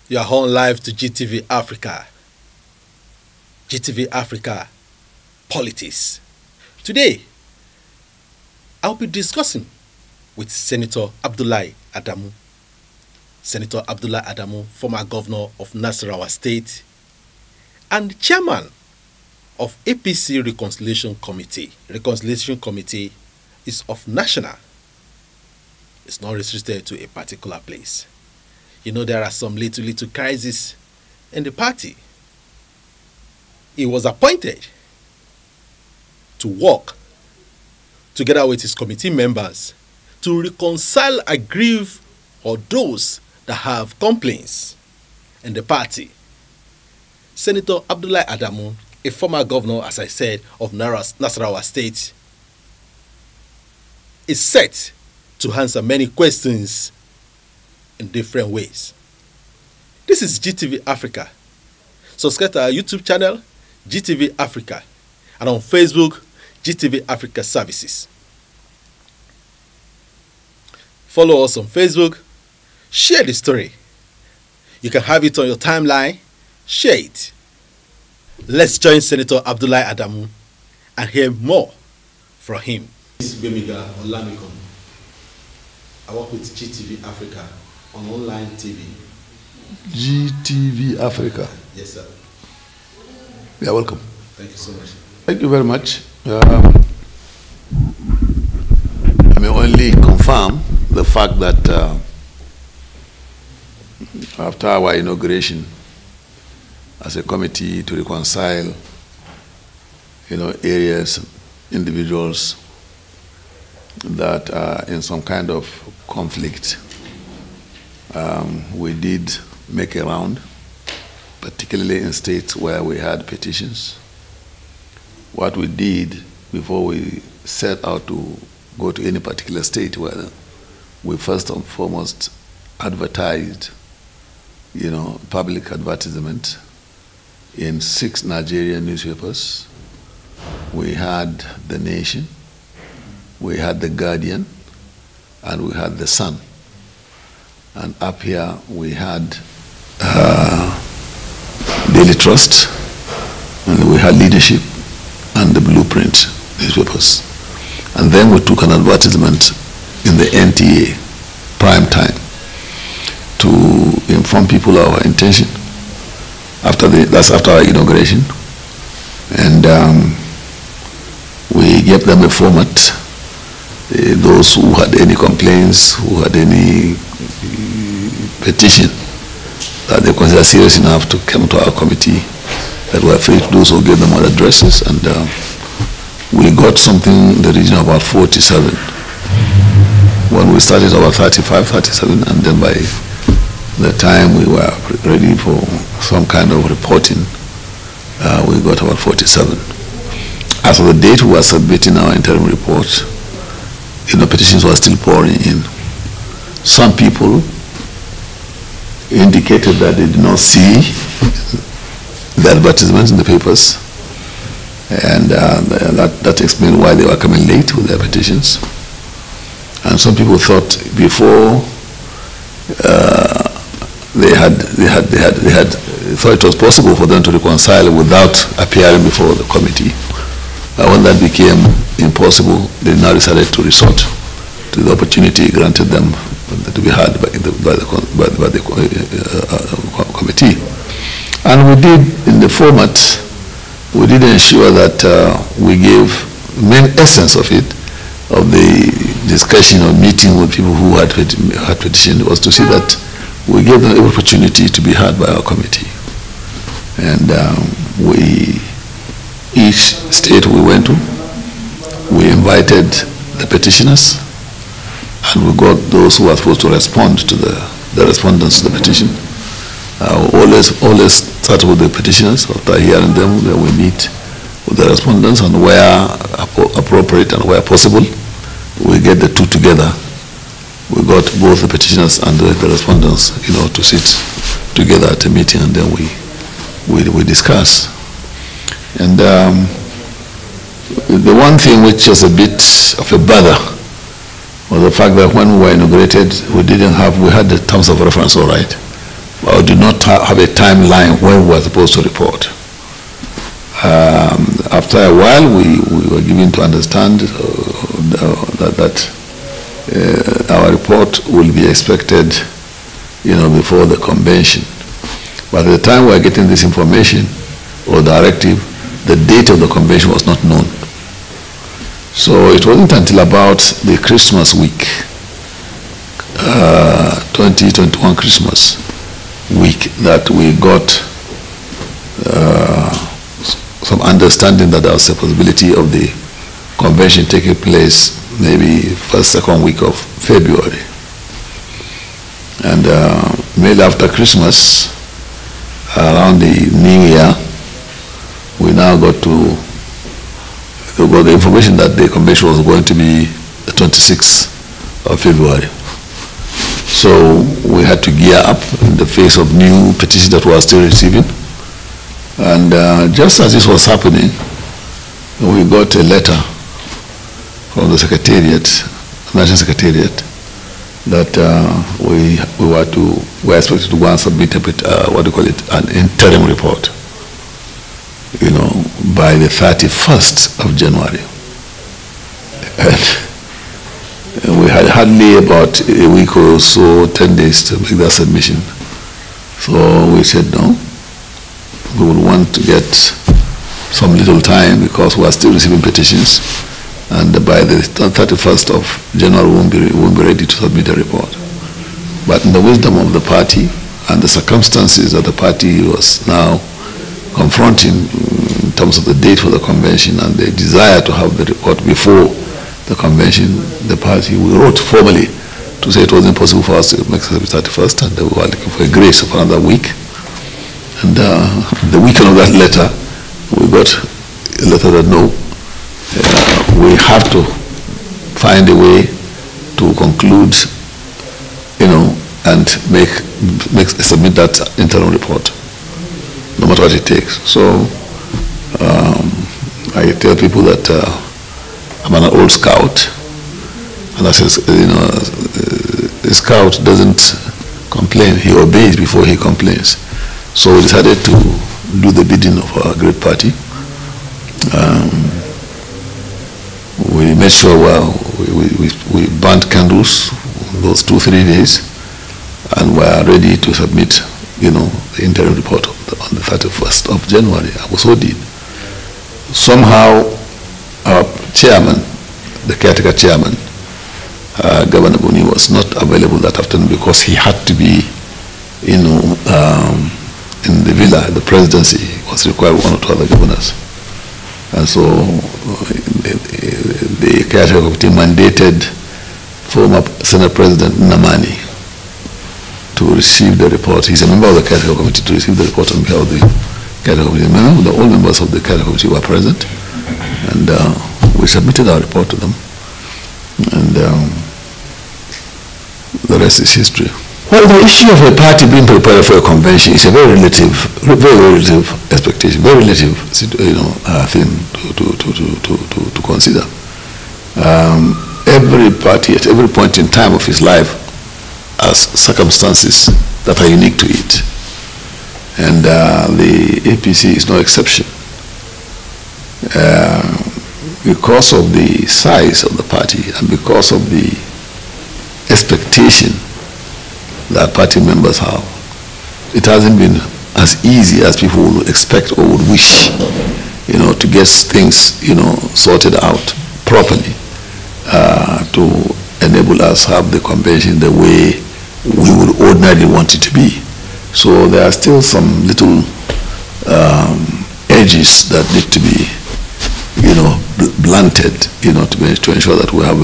You are on live to GTV Africa. GTV Africa Politics. Today, I'll be discussing with Senator Abdullahi Adamu. Senator Abdullahi Adamu, former governor of Nasarawa State and chairman of APC Reconciliation Committee. Reconciliation Committee is of national. It's not restricted to a particular place. You know, there are some little crises in the party. He was appointed to work together with his committee members to reconcile aggrieved or those that have complaints in the party. Senator Abdullahi Adamu, a former governor, as I said, of Nasarawa State, is set to answer many questions in different ways. This is GTV Africa. Subscribe to our YouTube channel, GTV Africa, and on Facebook, GTV Africa Services. Follow us on Facebook, share the story. You can have it on your timeline, share it. Let's join Senator Abdullahi Adamu and hear more from him. This is Bemiga Olamikon. I work with GTV Africa on online TV. GTV Africa. Yes, sir. You are welcome. Thank you so much. Thank you very much. I may only confirm the fact that after our inauguration as a committee to reconcile, areas, individuals that are in some kind of conflict, we did make a round, particularly in states where we had petitions. What we did before we set out to go to any particular state, we first and foremost advertised, public advertisement in 6 Nigerian newspapers. We had The Nation, we had The Guardian, and we had The Sun. And up here we had Daily Trust, and we had Leadership and The Blueprint newspapers. And then we took an advertisement in the NTA, prime time, to inform people our intention. That's after our inauguration. And we gave them a format. Those who had any complaints, who had any petition that they consider serious enough to come to our committee, that were free to do so, gave them our addresses, and we got something in the region of about 47. When we started about 35, 37, and then by the time we were ready for some kind of reporting, we got about 47. As of the date we were submitting our interim report, petitions were still pouring in. Some people indicated that they did not see the advertisements in the papers, and that explained why they were coming late with their petitions. And some people thought before they thought it was possible for them to reconcile without appearing before the committee. When that became impossible, they now decided to resort to the opportunity granted them to be had by the committee. And we did, in the format, we did ensure that we gave the main essence of it, of the discussion or meeting with people who had petitioned, was to see that we gave them the opportunity to be heard by our committee. And each state we went to, we invited the petitioners, and we got those who were supposed to respond to the respondents to the petition. Always start with the petitioners. After hearing them, then we meet with the respondents, and where appropriate and where possible, we get the two together. We got both the petitioners and the respondents, to sit together at a meeting, and then we discuss. And the one thing which was a bit of a bother was the fact that when we were inaugurated, we had the terms of reference all right. or did not have a timeline when we were supposed to report. After a while, we were given to understand that our report will be expected, before the convention. But at the time we were getting this information or directive, the date of the convention was not known. So it wasn't until about the Christmas week, 2021 Christmas week, that we got some understanding that there was a possibility of the convention taking place maybe first, second week of February. And maybe after Christmas, around the New Year, we now got the information that the convention was going to be the 26th of February. So we had to gear up in the face of new petitions that we were still receiving. And just as this was happening, we got a letter from the Secretariat, National Secretariat, that we were expected to go and submit an interim report, by the 31st of January. And we had hardly about a week or so, 10 days to make that submission. So we said no. We would want to get some little time because we are still receiving petitions, and by the 31st of January we won't be ready to submit a report. But in the wisdom of the party and the circumstances that the party was now confronting in terms of the date for the convention and the desire to have the report before the convention, the party, we wrote formally to say it wasn't possible for us to make it the 31st, and we were looking for a grace of another week. And the weekend of that letter, we got a letter that no, we have to find a way to conclude, and submit that interim report, no matter what it takes. So I tell people that I'm an old scout, and I says, a scout doesn't complain; he obeys before he complains. So we decided to do the bidding of our great party. We made sure we burnt candles those 2-3 days, and we are ready to submit, the interim report on the 31st of January. And we so did. Somehow, our chairman, the caretaker chairman, Governor Buni, was not available that afternoon because he had to be, in the villa, the presidency was required one or two other governors. And so the caretaker committee mandated former Senate President Namani to receive the report. He's a member of the caretaker committee, to receive the report on behalf of the caretaker committee. All members of the caretaker committee were present, and we submitted our report to them. And the rest is history. Well, the issue of a party being prepared for a convention is a very relative expectation, very relative, thing to consider. Every party at every point in time of his life has circumstances that are unique to it, and the APC is no exception. Because of the size of the party and because of the expectation that party members have, it hasn't been as easy as people would expect or would wish, to get things, sorted out properly to enable us have the convention the way we would ordinarily want it to be. So there are still some little edges that need to be, blunted, to ensure that we have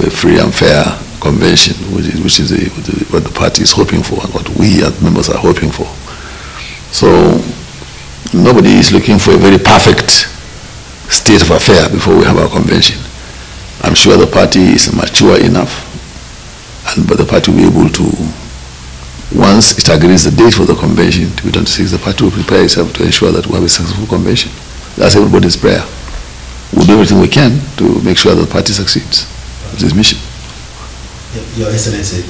a free and fair convention, which is what the party is hoping for and what we as members are hoping for. So nobody is looking for a very perfect state of affair before we have our convention. I'm sure the party is mature enough, but the party will be able to, once it agrees the date for the convention to be 26, the party will prepare itself to ensure that we have a successful convention. That's everybody's prayer. We'll do everything we can to make sure that the party succeeds with its mission. Your Excellency,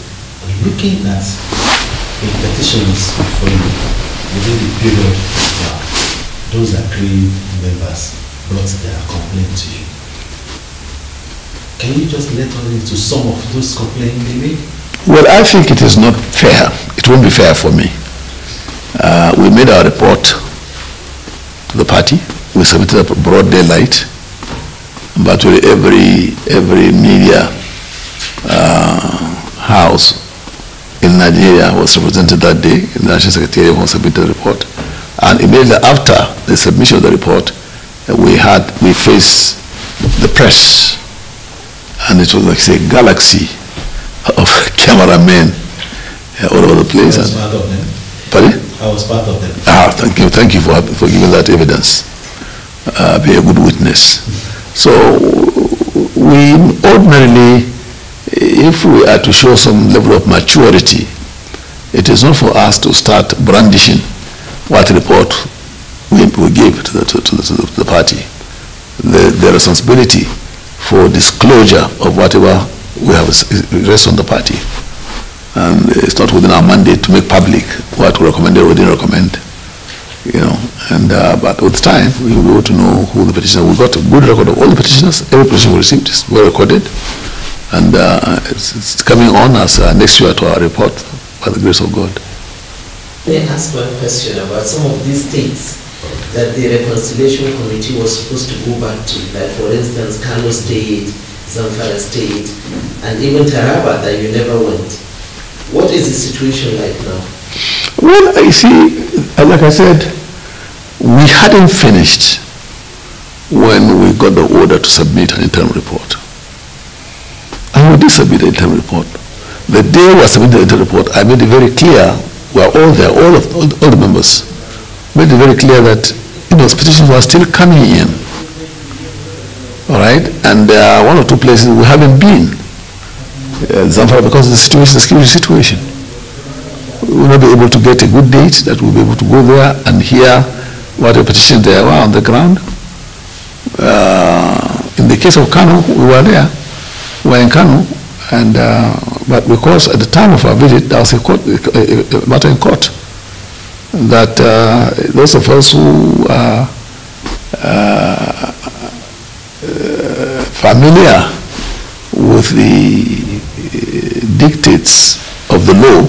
looking at the petitions before you within the period those aggrieved members brought their complaint to you. Can you just let us into some of those complaints they made? Well, I think it is not fair. It won't be fair for me. We made our report to the party. We submitted a broad daylight. But every media house in Nigeria was represented that day. The National Secretariat was submitted the report. And immediately after the submission of the report, we faced the press. And it was like, say, a galaxy of cameramen all over the place. I was part of them. Pardon? I was part of them. Thank you for giving that evidence. Be a good witness. So we ordinarily, if we are to show some level of maturity, it is not for us to start brandishing what report we give to the party. The responsibility for disclosure of whatever we have rests on the party. And it's not within our mandate to make public what we recommended or didn't recommend. You know, and but with time we will be able to know who the petitioner. We got a good record of all the petitioners. Every petition we received is well recorded, and it's coming on as next year to our report by the grace of God. Let me ask one question about some of these states that the reconciliation committee was supposed to go back to, like for instance Kano State, Zamfara State, and even Taraba that you never went. What is the situation like now? Well, you see, like I said, we hadn't finished when we got the order to submit an interim report. And we did submit an interim report. The day we submitted the interim report, I made it very clear, we are all there, all the members, made it very clear that petitions were still coming in. All right? And there are one or two places we haven't been. Zamfara, because of the security situation. We will not be able to get a good date that we'll be able to go there and hear what the petitions there were on the ground. In the case of Kano, we were there. We were in Kano, and but because at the time of our visit, there was a matter in court that those of us who are familiar with the dictates of the law,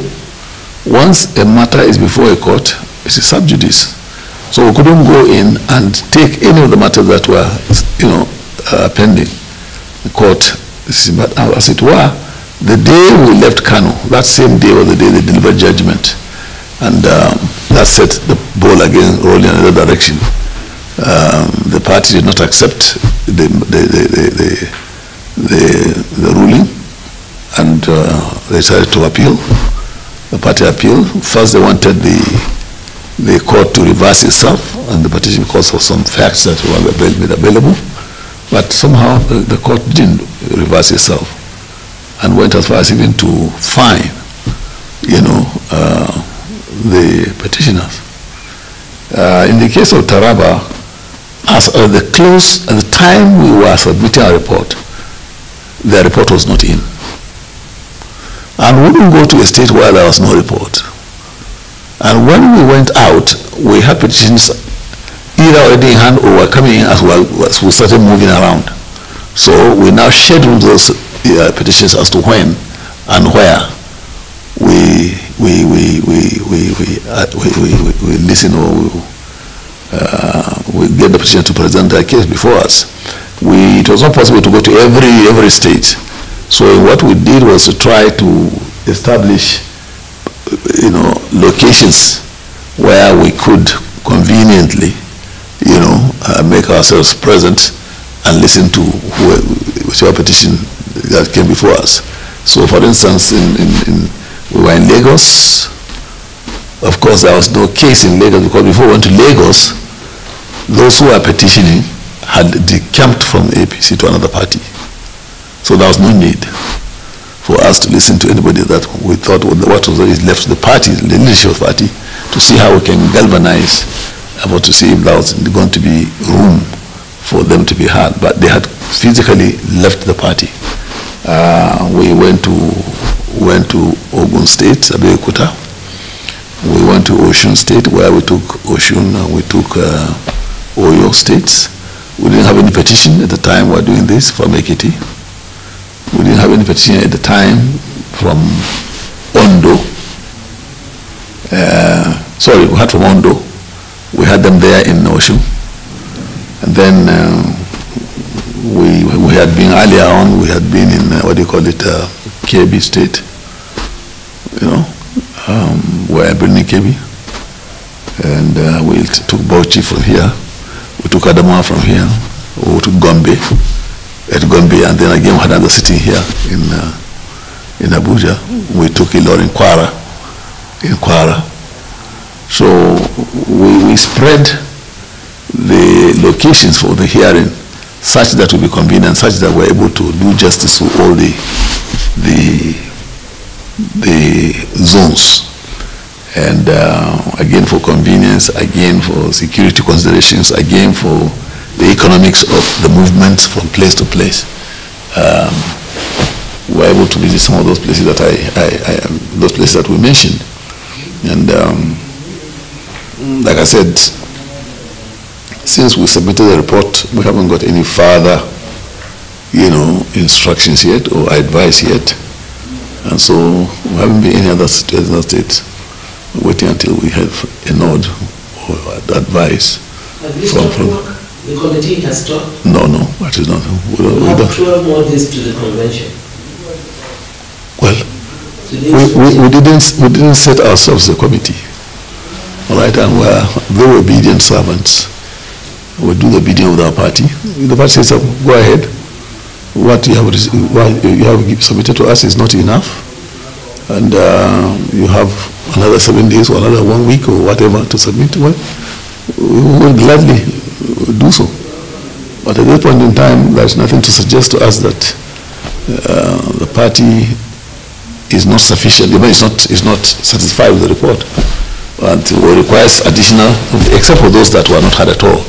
once a matter is before a court, it's a sub judice. So we couldn't go in and take any of the matters that were, pending in court. But as it were, the day we left Kano, that same day was the day they delivered judgment, and that set the ball again rolling in another direction. The party did not accept the ruling, and they decided to appeal. The party appealed. First they wanted the court to reverse itself, and the petition calls for some facts that were made available, but somehow the court didn't reverse itself and went as far as even to fine, the petitioners. In the case of Taraba, as at the time we were submitting our report, their report was not in. And we didn't go to a state where there was no report. And when we went out, we had petitions either already in hand or were coming in as we started moving around. So we now scheduled those petitions as to when and where we listen or we get the petition to present their case before us. It was not possible to go to every state. So what we did was to try to establish, locations where we could conveniently, make ourselves present and listen to whichever petition that came before us. So, for instance, we were in Lagos. Of course, there was no case in Lagos because before we went to Lagos, those who were petitioning had decamped from APC to another party. So there was no need for us to listen to anybody that we thought what was left to the party, the leadership of the party, to see how we can galvanize, about to see if there was going to be room for them to be heard. But they had physically left the party. We went to Ogun State, Abeokuta, We went to Osun State, where we took Osun and we took Oyo states. We didn't have any petition at the time we were doing this from Ekiti. We didn't have any petition at the time from Ondo. Sorry, we had from Ondo. We had them there in Osun. And then we had been earlier on, we had been in, KB State, where Birni KB. And we took Bauchi from here. We took Adamu from here. We took Gombe, and then again we had another city here in Abuja. We took Ilorin in Kwara. So we spread the locations for the hearing such that will be convenient, such that we're able to do justice to all the zones. And again for convenience, again for security considerations, again for the economics of the movement from place to place. We're able to visit some of those places that those places that we mentioned. And like I said, since we submitted the report, we haven't got any further, instructions yet or advice yet. And so we haven't been any other state waiting until we have a nod or advice. Have you stopped work? The committee has stopped? No, that is not. We have 12 more days to the convention. Well, we didn't set ourselves a committee. All right, and we're very obedient servants. We do the bidding of our party. The party says, go ahead. What you have submitted to us is not enough. And you have another 7 days or another 1 week or whatever to submit. Well, we will gladly do so. But at this point in time, there's nothing to suggest to us that the party is not sufficient, is not satisfied with the report. And it requires additional, except for those that were not had at all.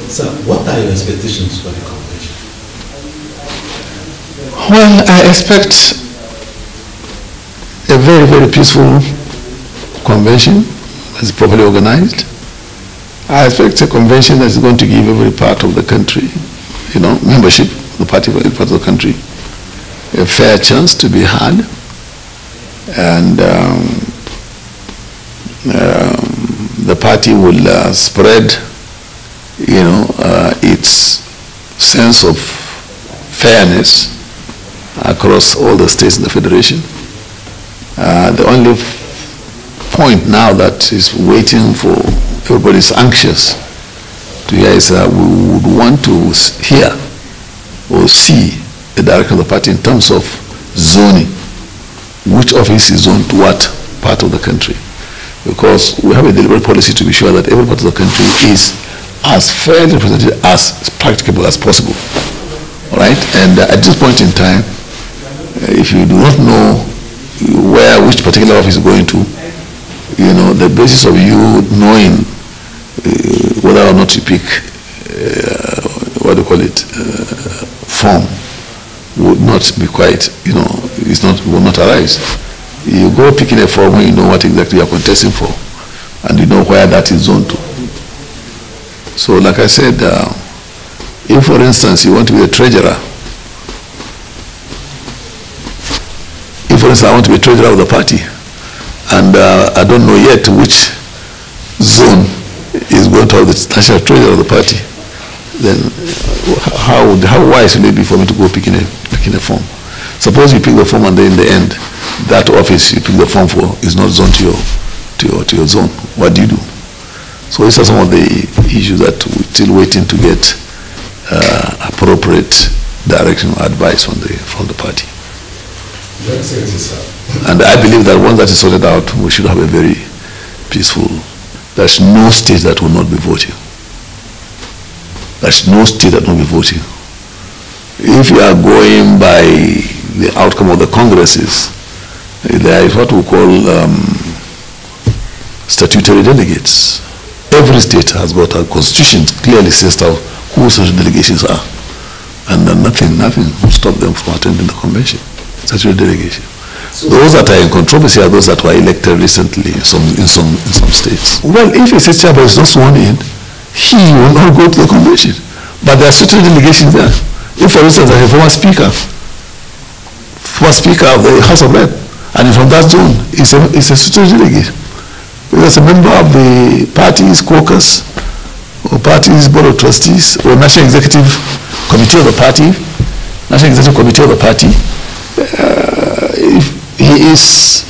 So, what are your expectations for the convention? Well, I expect a very, very peaceful convention that's properly organized. I expect a convention that's going to give every part of the country, membership, the party for every part of the country, a fair chance to be had. And the party will spread, its sense of fairness across all the states in the federation. The only point now that is waiting for everybody's anxious to hear is that we would want to hear or see the direction of the party in terms of zoning. Which office is zoned to what part of the country? Because we have a deliberate policy to be sure that every part of the country is as fairly represented as practicable as possible. All right? And at this point in time, if you do not know which particular office is going to, the basis of you knowing whether or not you pick, form would not be quite, will not arise. You go picking a form when you know what exactly you are contesting for, and you know where that is zoned to. So, like I said, if, for instance, you want to be the treasurer, I want to be treasurer of the party, and I don't know yet which zone is going to have the national treasurer of the party, then how wise will it be for me to go picking a form? Suppose you pick the form and then in the end, that office you pick the form for is not zoned to your zone. What do you do? So these are some of the issues that we're still waiting to get appropriate direction or advice from the party. And I believe that once that is sorted out, we should have a very peaceful. There's no state that will not be voting. There's no state that will not be voting. If you are going by the outcome of the congresses, there is what we call statutory delegates. Every state has got a constitution clearly says out who such delegations are, and nothing will stop them from attending the convention. Statutory delegation. Those that are in controversy are those that were elected recently in some states. Well, if a state chairman is not sworn in, he will not go to the convention. But there are certain delegations there. If, for instance, there is a former speaker of the House of Rep, and from that zone, is a certain delegate. There's a member of the party's caucus, or party's board of trustees, or national executive committee of the party, if he is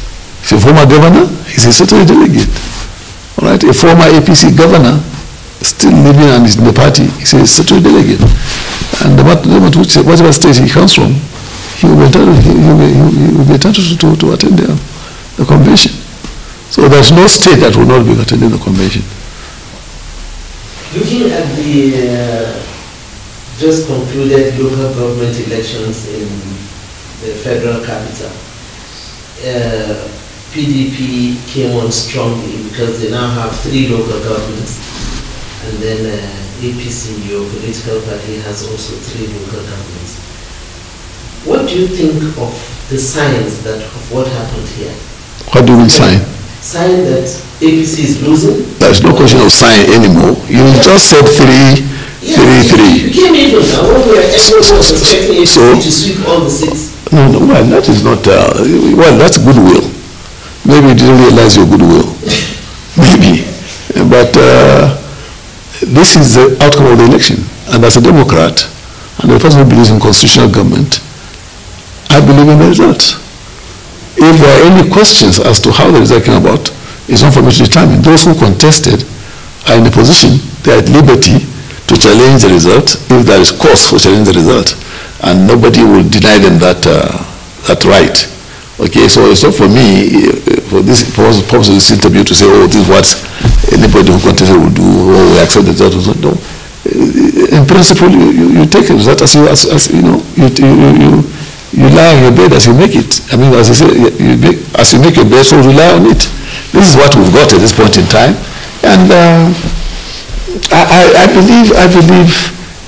a former governor, he's a certain delegate. All right, a former APC governor still living and is in the party, he's a certain delegate. And whatever state he comes from, he will be entitled to attend the convention. So there's no state that will not be attending the convention. Looking at the just concluded local government elections in the federal capital, PDP came on strongly because they now have 3 local governments, and then APC, your political party, has also 3 local governments. What do you think of the signs of what happened here? What do you mean sign? Sign that APC is losing? There's no question of sign anymore. You just said 3-3. You came in now. Everyone was expecting APC to sweep all the seats. No, well, that is not, well, that's goodwill. Maybe you didn't realize your goodwill. Maybe. But this is the outcome of the election. And as a Democrat, and the person who believes in constitutional government, I believe in the result. If there are any questions as to how the result came about, it's not for me to determine. Those who contested are in a position, they are at liberty to challenge the result if there is cause for challenging the result. And nobody will deny them that right. Okay, so it's not for me, for this purpose of this interview, to say, oh, this is what anybody who contested will do, or we accept the result. No. In principle, you take the result as you know, you lie on your bed as you make it. I mean, as I say, as you make your bed, so rely on it. This is what we've got at this point in time. And I believe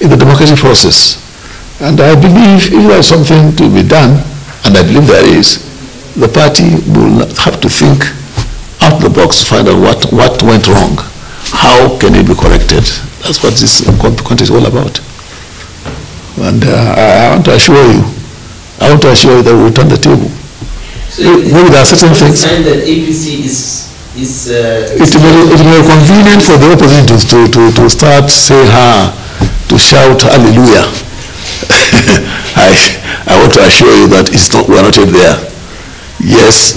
in the democratic process. And I believe if there is something to be done, and I believe there is, the party will have to think out the box to find out what went wrong. How can it be corrected? That's what this content is all about. And I want to assure you that we will turn the table. So maybe there are certain things. That APC is it will be convenient for the opposition to start saying, to shout hallelujah. I want to assure you that we're not yet there. Yes,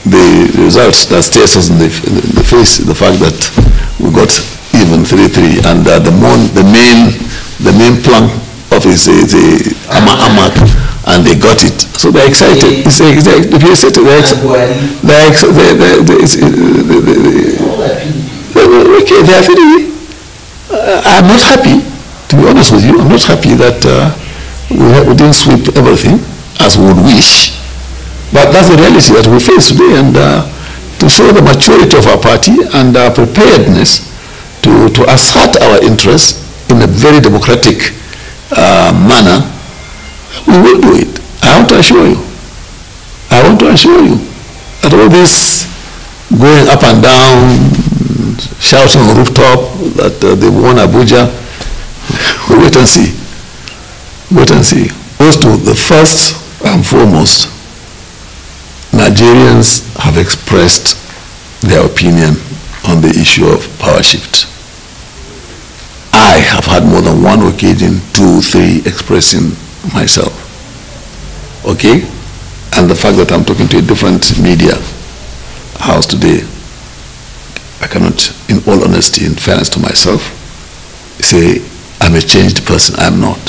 the results that stares us in the face, the fact that we got even 3-3, and the main plank of is the Amak, and they got it. So they're excited. Okay, they are feeling. I'm not happy, to be honest with you. I'm not happy that we didn't sweep everything as we would wish. But that's the reality that we face today, and to show the maturity of our party and our preparedness to assert our interests in a very democratic manner, we will do it. I want to assure you that all this going up and down, shouting on rooftop that they won Abuja, we'll wait and see. Goes to the first and foremost, Nigerians have expressed their opinion on the issue of power shift. I have had more than one occasion, 2, 3, expressing myself. Okay? And the fact that I'm talking to a different media house today, I cannot, in all honesty, in fairness to myself, say I'm a changed person. I'm not.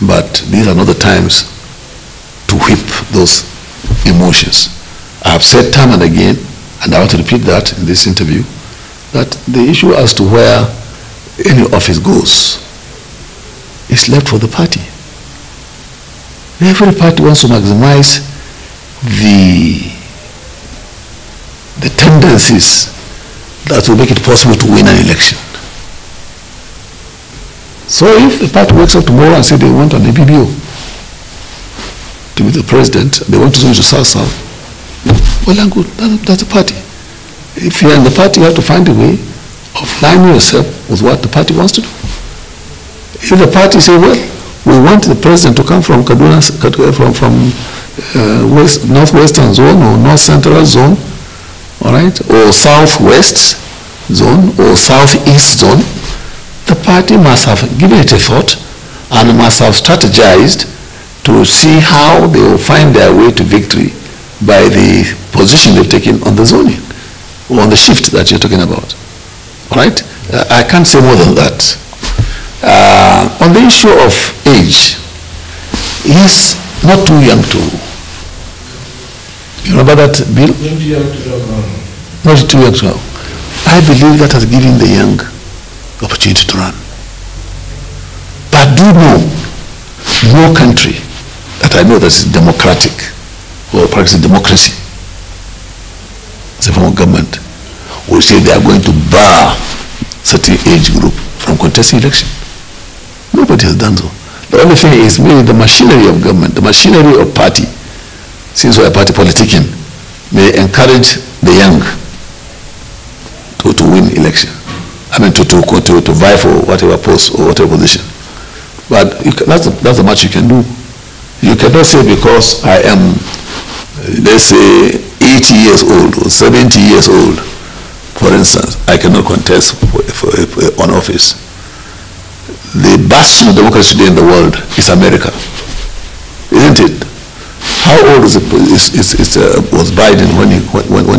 But these are not the times to whip those emotions. I have said time and again, and I want to repeat that in this interview, that the issue as to where any office goes is left for the party. Every party wants to maximize the tendencies that will make it possible to win an election. So if the party wakes up tomorrow and says they want an APBO, to be the president, they want to switch to South-South, well and good, that's the party. If you're in the party, you have to find a way of lining yourself with what the party wants to do. If the party say, well, we want the president to come from Kaduna, from northwestern zone or north central zone, all right, or southwest zone or southeast zone, the party must have given it a thought and must have strategized to see how they will find their way to victory by the position they've taken on the zoning or on the shift that you're talking about. All right? I can't say more than that. On the issue of age, he's not too young to. You remember that, Bill? Not too young to run. Not too young to run. I believe that has given the young opportunity to run. But do know, no country that I know that is democratic or practicing democracy as a form of government will say they are going to bar certain age group from contesting election. Nobody has done so. The only thing is maybe the machinery of government, the machinery of party, since we are party politicking, may encourage the young to win election. I mean to vie for whatever post or whatever position. But that's the much you can do. You cannot say because I am, let's say, 80 years old or 70 years old, for instance, I cannot contest for an office. The bastion of democracy today in the world is America, isn't it? How old was Biden when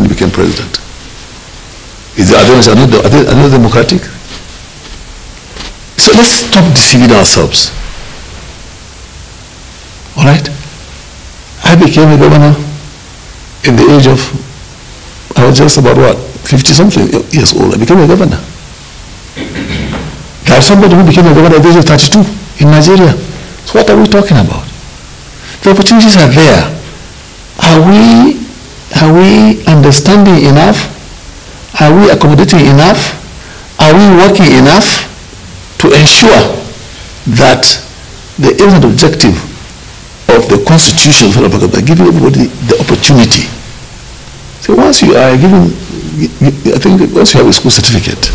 he became president? Are they not democratic? So let's stop deceiving ourselves. All right? I became a governor in the age of, I was just about what, 50-something years old. I became a governor. There was somebody who became a governor at the age of 32 in Nigeria. So what are we talking about? The opportunities are there. Are we understanding enough? Are we accommodating enough? Are we working enough to ensure that the aim and objective of the Constitution of by giving everybody the opportunity? So once you are given, I think once you have a school certificate,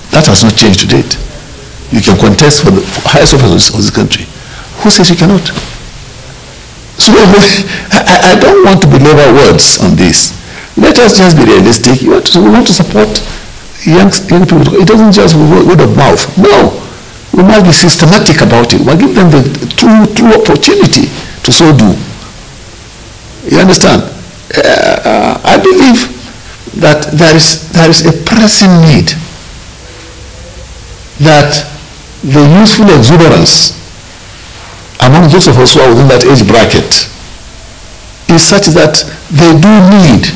that has not changed to date. You can contest for the highest office of this country. Who says you cannot? So I don't want to belabor words on this. Let us just be realistic. We want to support young people. It doesn't just word of mouth. No. We must be systematic about it. We'll give them the true opportunity to so do. You understand? I believe that there is a pressing need that the youthful exuberance among those of us who are within that age bracket is such that they do need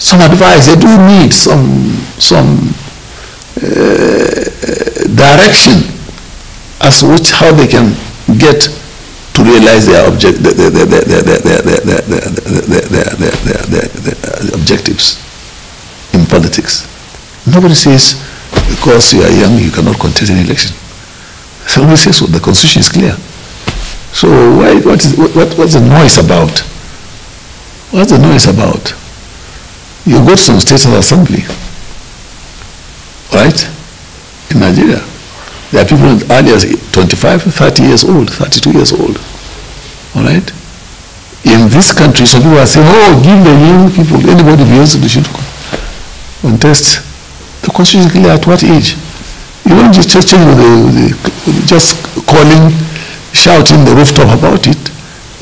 some advice, they do need some direction as to how they can get to realize their objectives in politics. Nobody says because you are young you cannot contest an election. Somebody says so. The Constitution is clear. So what's the noise about? What's the noise about? You go to some states of assembly, right? In Nigeria, there are people as early as 25, 30 years old, 32 years old, all right? In this country, some people are saying, oh, give the young people, anybody else they should contest. The Constitution is clear at what age? You don't just change just calling, shouting the rooftop about it.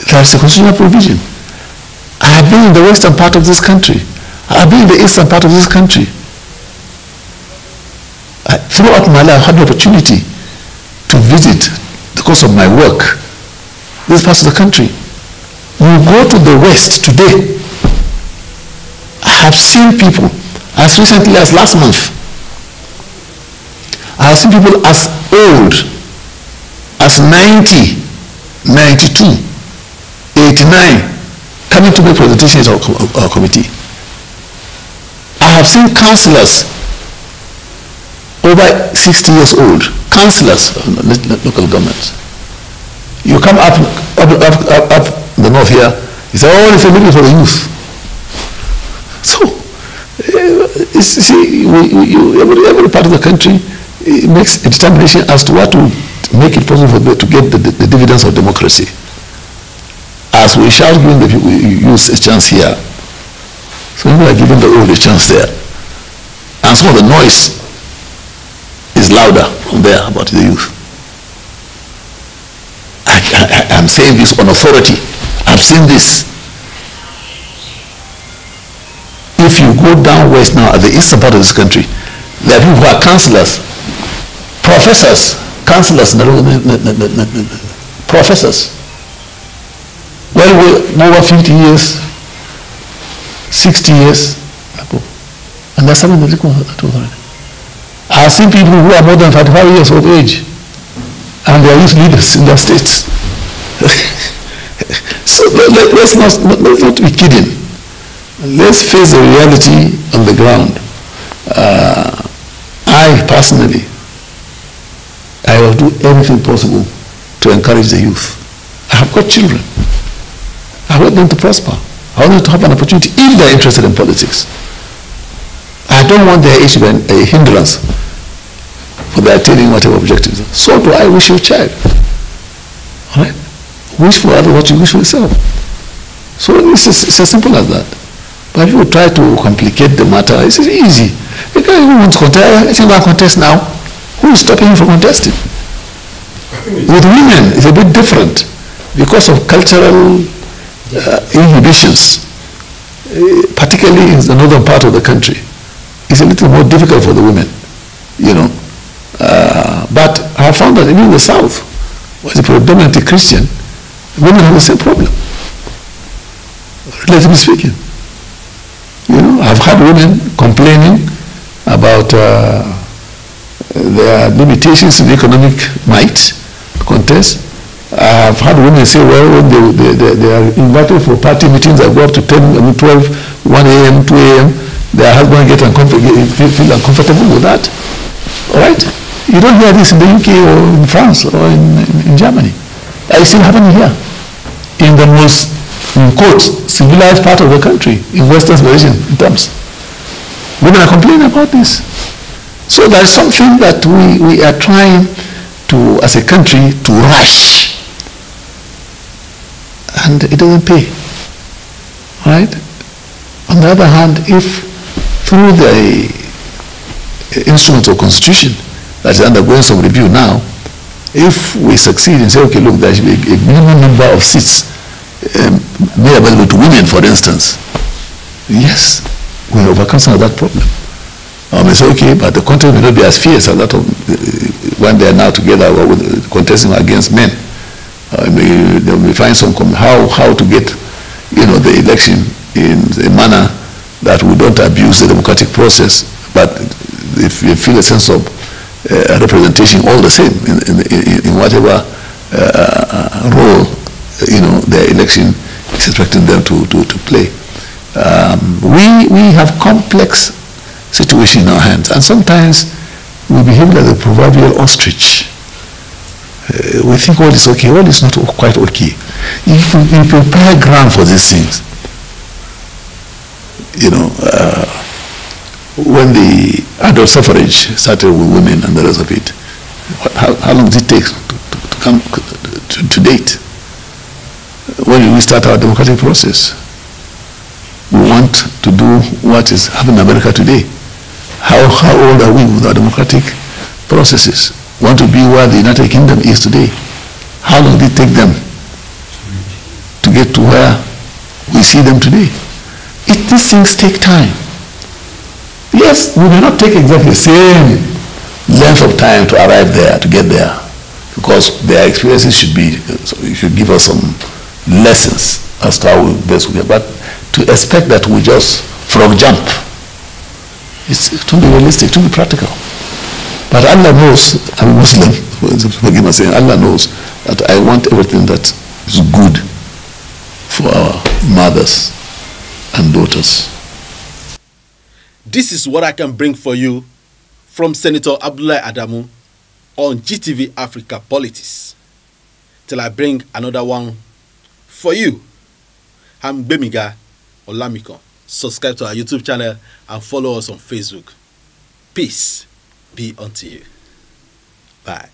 That's the constitutional provision. I have been in the western part of this country. I have been in the eastern part of this country. Throughout my life, I had the opportunity to visit, because of my work, this part of the country. You go to the west today, I have seen people, as recently as last month, I have seen people as old as 90, 92, 89, coming to make presentations of our committee. I have seen councillors over 60 years old, councillors of local governments. You come up the north here, you say, oh, it's a living for the youth. So, see, every part of the country makes a determination as to what to make it possible for to get the dividends of democracy. As we shall give the people use a chance here, so we are giving the old a chance there. And some of the noise is louder from there about the youth. I'm saying this on authority. I've seen this. If you go down west now, at the eastern part of this country, there are people who are councillors, professors, councillors, professors. Well, over 50 years, 60 years ago. And that's something that authority. I've seen people who are more than 35 years of age, and they are youth leaders in their states. So let's not be kidding. Let's face the reality on the ground. I personally, I will do everything possible to encourage the youth. I have got children. I want them to prosper. I want them to have an opportunity if they're interested in politics. I don't want their age to be a hindrance for their attaining whatever objectives. So do I wish your child. All right? Wish for others what you wish for yourself. So it's as simple as that. But if you try to complicate the matter, it's easy. The guy who wants to contest, I think I contest now. Who is stopping him from contesting? With women, it's a bit different because of cultural inhibitions, particularly in the northern part of the country. It's a little more difficult for the women, you know. But I found that even in the south, where it's predominantly Christian, women have the same problem, relatively speaking. You know, I've had women complaining about their limitations in economic might to contest. I've had women say, well, when they are invited for party meetings that go up to 10, 12, 1 a.m., 2 a.m., their husband feel uncomfortable with that. All right? You don't hear this in the UK or in France or in Germany. It's still happening here. In the most, in quotes, civilized part of the country, in Western civilization in terms. Women are complaining about this. So there is something that we are trying to, as a country, to rush. And it doesn't pay. Right? On the other hand, if through the instruments of constitution that is undergoing some review now, if we succeed and say, okay, look, there should be a minimum number of seats made available to women, for instance, yes, we overcome some of that problem. We say, okay, but the contest may not be as fierce as that of when they are now together contesting against men. They may find some how to get, you know, the election in a manner that we don't abuse the democratic process, but if you feel a sense of representation all the same in whatever role, you know, their election is expecting them to play. We have complex situation in our hands, and sometimes we behave like the proverbial ostrich. We think all is okay, all is not quite okay. If you prepare ground for these things, you know, when the adult suffrage started with women and the rest of it, how long did it take to come to date? When did we start our democratic process? We want to do what is happening in America today. How old are we with our democratic processes? Want to be where the United Kingdom is today? How long did it take them to get to where we see them today? These things take time. Yes, we may not take exactly the same length of time to arrive there, to get there, because their experiences should give us some lessons as to how we best we get. But to expect that we just frog jump, it won't be realistic, it won't be practical. But Allah knows, I'm a Muslim, forgive me saying, Allah knows that I want everything that is good for our mothers and daughters. This is what I can bring for you from Senator Abdullahi Adamu on GTV Africa Politics. till I bring another one for you. I'm Bemiga Olamikon. Subscribe to our YouTube channel and follow us on Facebook. Peace be unto you. Bye.